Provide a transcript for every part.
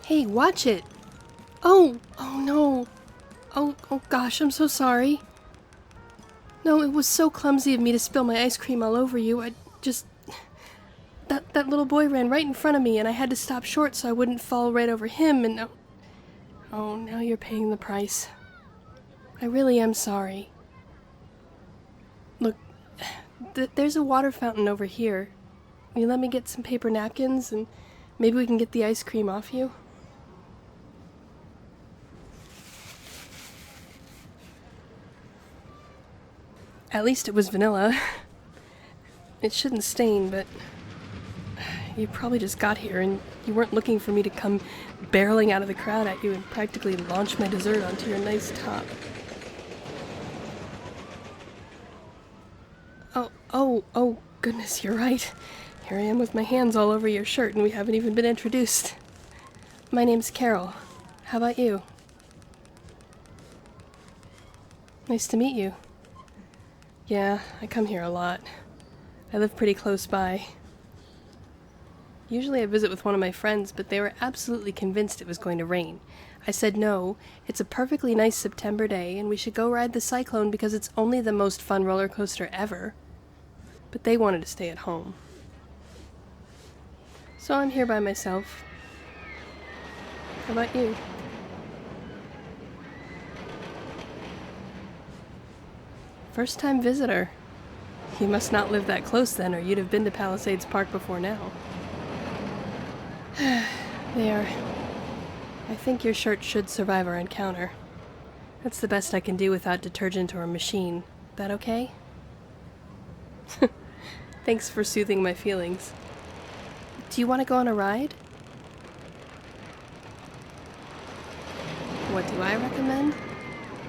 Hey, watch it! Oh no! Oh gosh, I'm so sorry. No, it was so clumsy of me to spill my ice cream all over you. That little boy ran right in front of me and I had to stop short so I wouldn't fall right over him and... Oh, now you're paying the price. I really am sorry. Look, there's a water fountain over here. Will you let me get some paper napkins and maybe we can get the ice cream off you? At least it was vanilla. It shouldn't stain, but you probably just got here and you weren't looking for me to come barreling out of the crowd at you and practically launch my dessert onto your nice top. Oh, goodness, you're right. Here I am with my hands all over your shirt and we haven't even been introduced. My name's Carol. How about you? Nice to meet you. Yeah, I come here a lot. I live pretty close by. Usually I visit with one of my friends, but they were absolutely convinced it was going to rain. I said no, it's a perfectly nice September day and we should go ride the Cyclone because it's only the most fun roller coaster ever. But they wanted to stay at home. So I'm here by myself. How about you? First-time visitor. You must not live that close then, or you'd have been to Palisades Park before now. There. I think your shirt should survive our encounter. That's the best I can do without detergent or a machine. That okay? Thanks for soothing my feelings. Do you want to go on a ride? What do I recommend?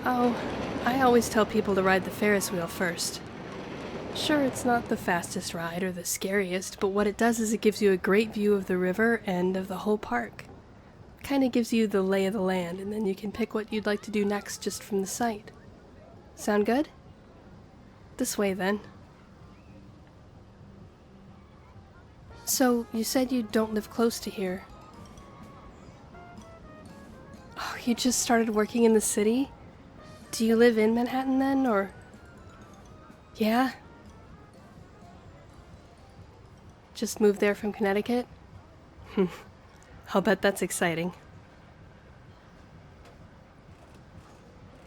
Oh, I always tell people to ride the Ferris wheel first. Sure, it's not the fastest ride or the scariest, but what it does is it gives you a great view of the river and of the whole park. Kinda gives you the lay of the land, and then you can pick what you'd like to do next just from the sight. Sound good? This way, then. So, you said you don't live close to here. Oh, you just started working in the city? Do you live in Manhattan then, or... Yeah? Just moved there from Connecticut? I'll bet that's exciting.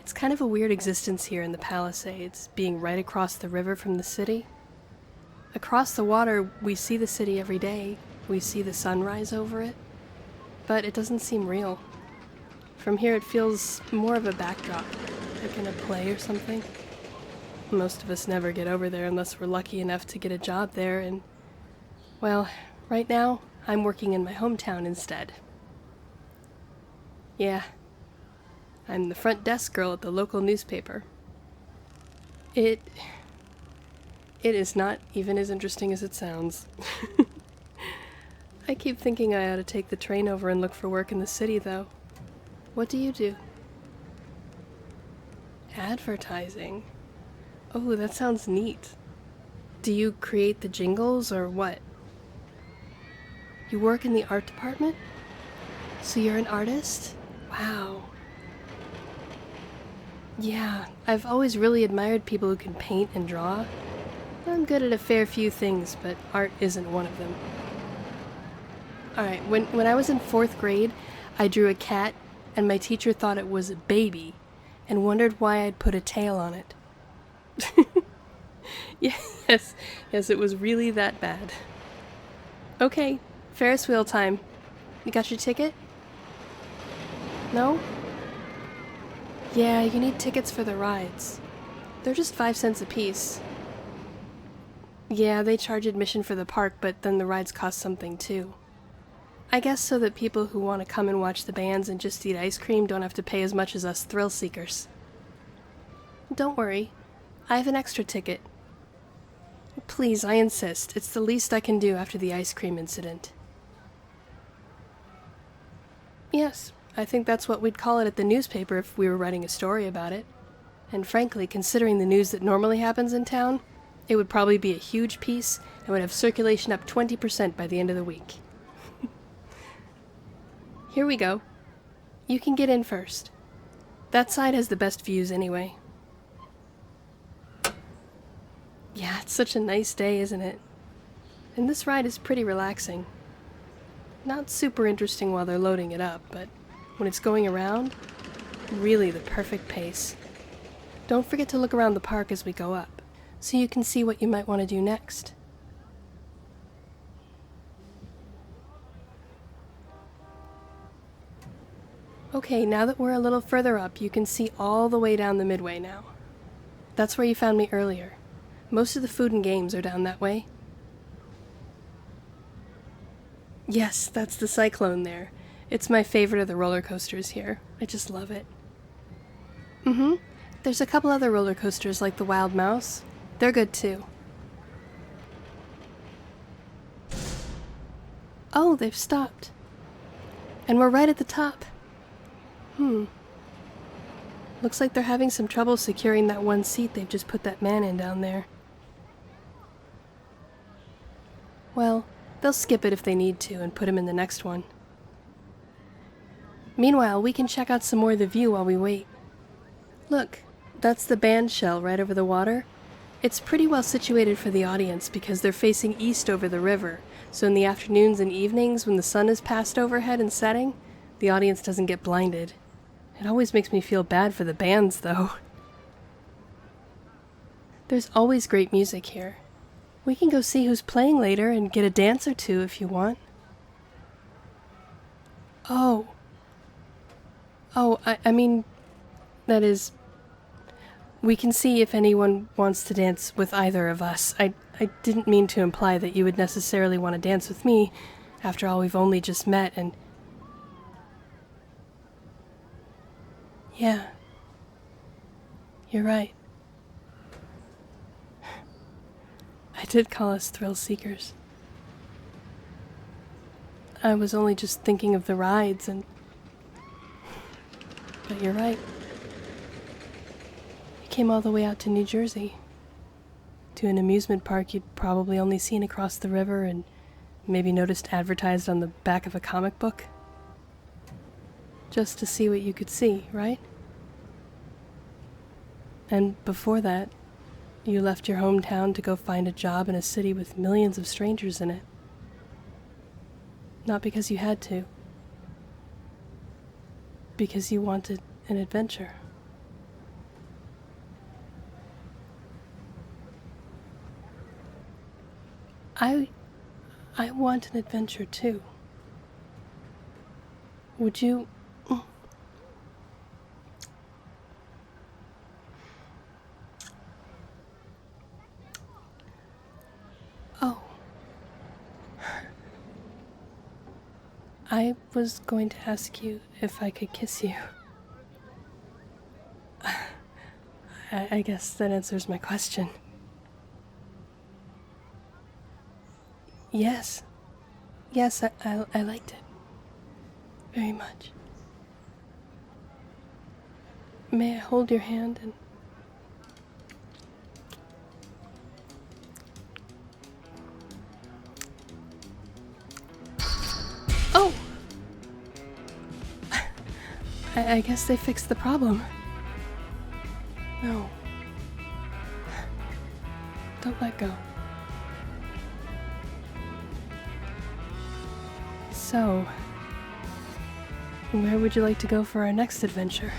It's kind of a weird existence here in the Palisades, being right across the river from the city. Across the water, we see the city every day. We see the sunrise over it. But it doesn't seem real. From here it feels more of a backdrop, like in a play or something. Most of us never get over there unless we're lucky enough to get a job there, and, well, right now, I'm working in my hometown instead. Yeah. I'm the front desk girl at the local newspaper. It is not even as interesting as it sounds. I keep thinking I ought to take the train over and look for work in the city, though. What do you do? Advertising. Oh, that sounds neat. Do you create the jingles, or what? You work in the art department? So you're an artist? Wow. Yeah, I've always really admired people who can paint and draw. I'm good at a fair few things, but art isn't one of them. Alright, when I was in 4th grade, I drew a cat, and my teacher thought it was a baby, and wondered why I'd put a tail on it. Yes, it was really that bad. Okay, Ferris wheel time. You got your ticket? No? Yeah, you need tickets for the rides. They're just 5 cents a piece. Yeah, they charge admission for the park, but then the rides cost something too. I guess so that people who want to come and watch the bands and just eat ice cream don't have to pay as much as us thrill seekers. Don't worry, I have an extra ticket. Please, I insist. It's the least I can do after the ice cream incident. Yes, I think that's what we'd call it at the newspaper if we were writing a story about it. And frankly, considering the news that normally happens in town, it would probably be a huge piece and would have circulation up 20% by the end of the week. Here we go. You can get in first. That side has the best views anyway. Yeah, it's such a nice day, isn't it? And this ride is pretty relaxing. Not super interesting while they're loading it up, but when it's going around, really the perfect pace. Don't forget to look around the park as we go up, so you can see what you might want to do next. Okay, now that we're a little further up, you can see all the way down the midway now. That's where you found me earlier. Most of the food and games are down that way. Yes, that's the Cyclone there. It's my favorite of the roller coasters here. I just love it. There's a couple other roller coasters like the Wild Mouse. They're good too. Oh, they've stopped. And we're right at the top. Looks like they're having some trouble securing that one seat they've just put that man in down there. Well, they'll skip it if they need to and put him in the next one. Meanwhile, we can check out some more of the view while we wait. Look, that's the band shell right over the water. It's pretty well situated for the audience because they're facing east over the river, so in the afternoons and evenings when the sun is past overhead and setting, the audience doesn't get blinded. It always makes me feel bad for the bands, though. There's always great music here. We can go see who's playing later and get a dance or two if you want. Oh, I mean, that is, we can see if anyone wants to dance with either of us. I didn't mean to imply that you would necessarily want to dance with me. After all, we've only just met and... Yeah. You're right. I did call us thrill seekers. I was only just thinking of the rides and... But you're right. You came all the way out to New Jersey. To an amusement park you'd probably only seen across the river and maybe noticed advertised on the back of a comic book. Just to see what you could see, right? And before that, you left your hometown to go find a job in a city with millions of strangers in it. Not because you had to. Because you wanted an adventure. I want an adventure too. Would you... Oh. I was going to ask you if I could kiss you. I guess that answers my question. Yes. Yes, I liked it. Very much. May I hold your hand and... Oh! I guess they fixed the problem. No. Don't let go. So, where would you like to go for our next adventure?